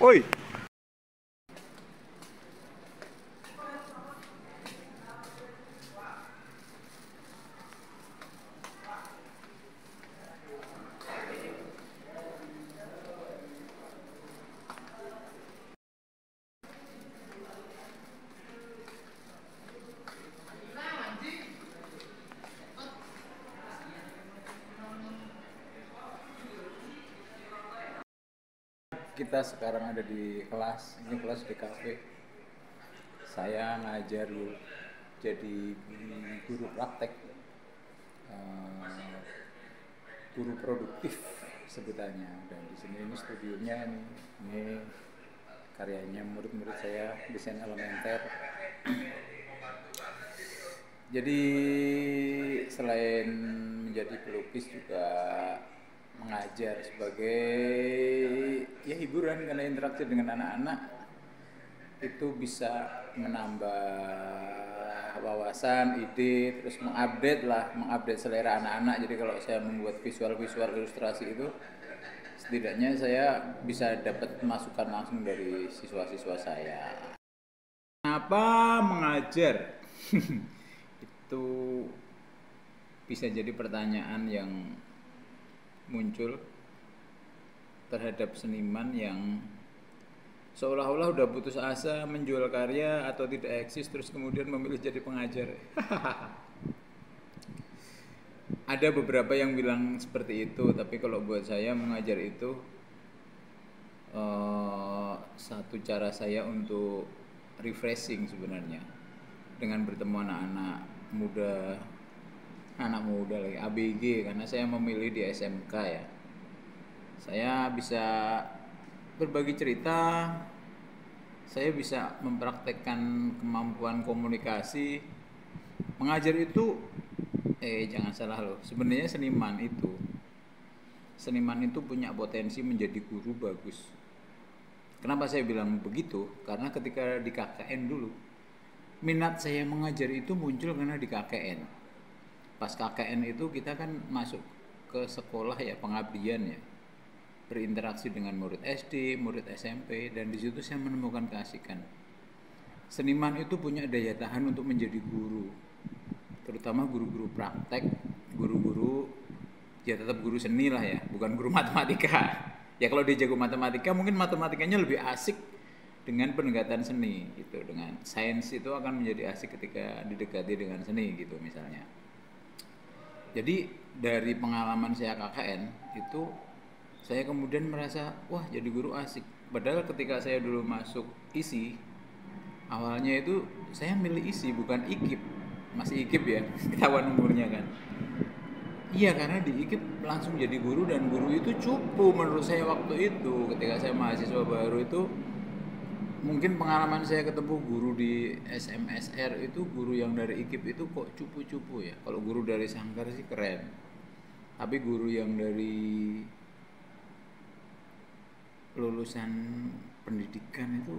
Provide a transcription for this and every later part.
Oi. Kita sekarang ada di kelas, ini kelas di kafe. Saya ngajar jadi guru praktek, guru produktif sebutannya. Dan di sini ini studionya ini karyanya murid-murid saya, desain elementer. Jadi selain menjadi pelukis juga mengajar sebagai ya hiburan, karena interaksi dengan anak-anak itu bisa menambah wawasan, ide, terus mengupdate selera anak-anak. Jadi kalau saya membuat visual ilustrasi itu, setidaknya saya bisa dapat masukan langsung dari siswa-siswa saya. Kenapa mengajar? Itu bisa jadi pertanyaan yang muncul terhadap seniman yang seolah-olah udah putus asa menjual karya atau tidak eksis, terus kemudian memilih jadi pengajar. Ada beberapa yang bilang seperti itu, tapi kalau buat saya mengajar itu satu cara saya untuk refreshing sebenarnya, dengan bertemu anak-anak muda lagi, ABG, karena saya memilih di SMK ya. Saya bisa berbagi cerita, saya bisa mempraktekkan kemampuan komunikasi. Mengajar itu jangan salah loh, sebenarnya seniman itu punya potensi menjadi guru bagus. Kenapa saya bilang begitu? Karena ketika di KKN dulu, minat saya mengajar itu muncul karena di KKN. Pas KKN itu kita kan masuk ke sekolah ya, pengabdian ya, berinteraksi dengan murid SD, murid SMP, dan di situ saya menemukan keasikan. Seniman itu punya daya tahan untuk menjadi guru, terutama guru-guru praktek, guru-guru ya tetap guru seni lah ya, bukan guru matematika. Ya kalau dia jago matematika, mungkin matematikanya lebih asik dengan pendekatan seni gitu. Dengan sains itu akan menjadi asik ketika didekati dengan seni gitu misalnya. Jadi dari pengalaman saya KKN itu, saya kemudian merasa wah jadi guru asik. Padahal ketika saya dulu masuk ISI, awalnya itu saya milih ISI bukan IKIP. Masih IKIP ya, ketahuan umurnya kan. Iya, karena di IKIP langsung jadi guru, dan guru itu cupu menurut saya waktu itu. Ketika saya mahasiswa baru itu, mungkin pengalaman saya ketemu guru di SMSR itu, guru yang dari IKIP itu kok cupu-cupu ya. Kalau guru dari Sanggar sih keren, tapi guru yang dari lulusan pendidikan itu,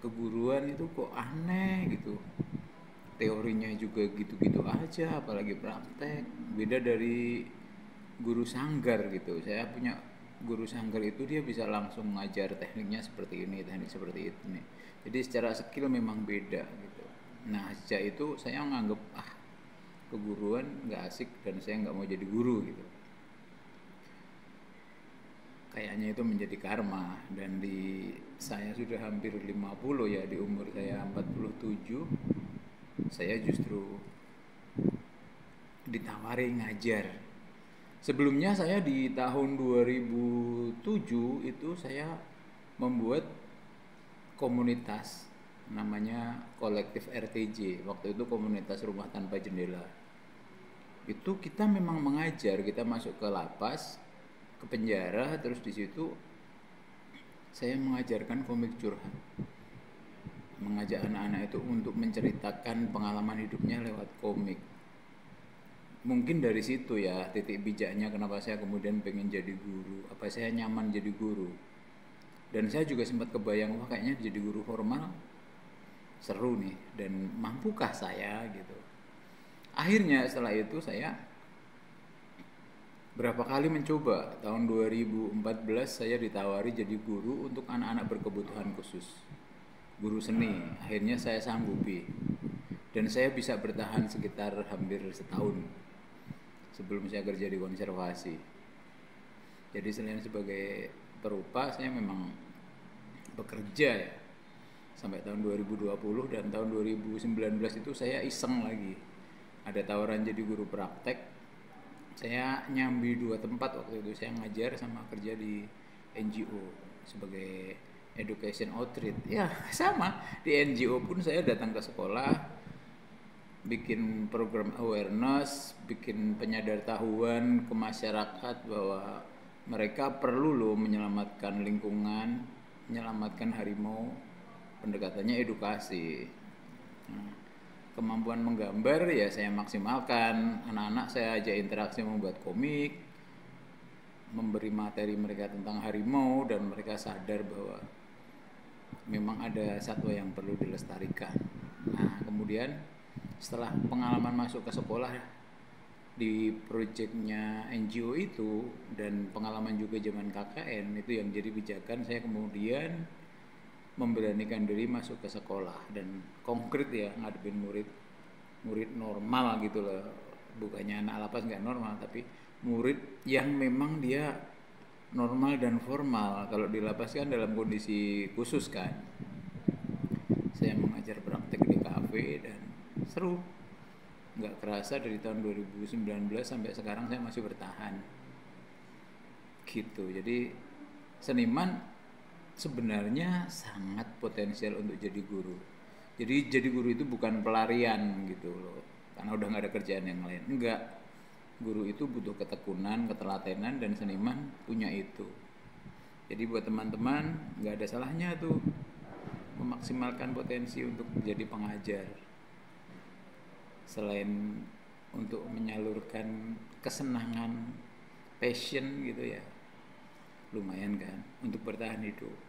keguruan itu kok aneh gitu. Teorinya juga gitu-gitu aja, apalagi praktek. Beda dari guru Sanggar gitu. Saya punya guru Sanggar itu, dia bisa langsung ngajar tekniknya seperti ini, teknik seperti ini. Jadi secara skill memang beda gitu. Nah sejak itu saya menganggap keguruan nggak asik, dan saya nggak mau jadi guru gitu. Kayaknya itu menjadi karma, dan saya sudah hampir 50 ya, di umur saya 47, saya justru ditawari ngajar. Sebelumnya saya di tahun 2007 itu saya membuat komunitas namanya Kolektif RTJ. Waktu itu komunitas rumah tanpa jendela. Itu kita memang mengajar, kita masuk ke lapas, ke penjara, terus di situ saya mengajarkan komik curhat. Mengajak anak-anak itu untuk menceritakan pengalaman hidupnya lewat komik. Mungkin dari situ ya titik bijaknya kenapa saya kemudian pengen jadi guru. Apa saya nyaman jadi guru. Dan saya juga sempat kebayang, wah kayaknya jadi guru formal seru nih, dan mampukah saya gitu. Akhirnya setelah itu saya berapa kali mencoba. Tahun 2014 saya ditawari jadi guru untuk anak-anak berkebutuhan khusus, guru seni. Akhirnya saya sanggupi dan saya bisa bertahan sekitar hampir setahun sebelum saya kerja di konservasi. Jadi selain sebagai perupa, saya memang bekerja ya sampai tahun 2020, dan tahun 2019 itu saya iseng lagi. Ada tawaran jadi guru praktek. Saya nyambi 2 tempat waktu itu. Saya ngajar sama kerja di NGO sebagai education outreach. Ya, sama. Di NGO pun saya datang ke sekolah, bikin program awareness, bikin penyadartahuan ke masyarakat bahwa mereka perlu loh menyelamatkan lingkungan, menyelamatkan harimau. Pendekatannya edukasi. Nah, kemampuan menggambar ya saya maksimalkan. Anak-anak saya ajak interaksi membuat komik, memberi materi mereka tentang harimau, dan mereka sadar bahwa memang ada satwa yang perlu dilestarikan. Nah, kemudian setelah pengalaman masuk ke sekolah di proyeknya NGO itu, dan pengalaman juga zaman KKN itu yang jadi pijakan, saya kemudian memberanikan diri masuk ke sekolah dan konkret ya ngadepin murid normal gitu loh, bukannya anak lapas nggak normal, tapi murid yang memang dia normal dan formal. Kalau di lapas kan dalam kondisi khusus kan. Saya mengajar praktek di kafe dan seru, nggak kerasa dari tahun 2019 sampai sekarang saya masih bertahan gitu. Jadi seniman sebenarnya sangat potensial untuk jadi guru. Jadi jadi guru itu bukan pelarian gitu loh, karena udah nggak ada kerjaan yang lain. Enggak, guru itu butuh ketekunan, ketelatenan, dan seniman punya itu. Jadi buat teman-teman nggak ada salahnya tuh memaksimalkan potensi untuk menjadi pengajar. Selain untuk menyalurkan kesenangan, passion gitu ya, lumayan kan untuk bertahan hidup.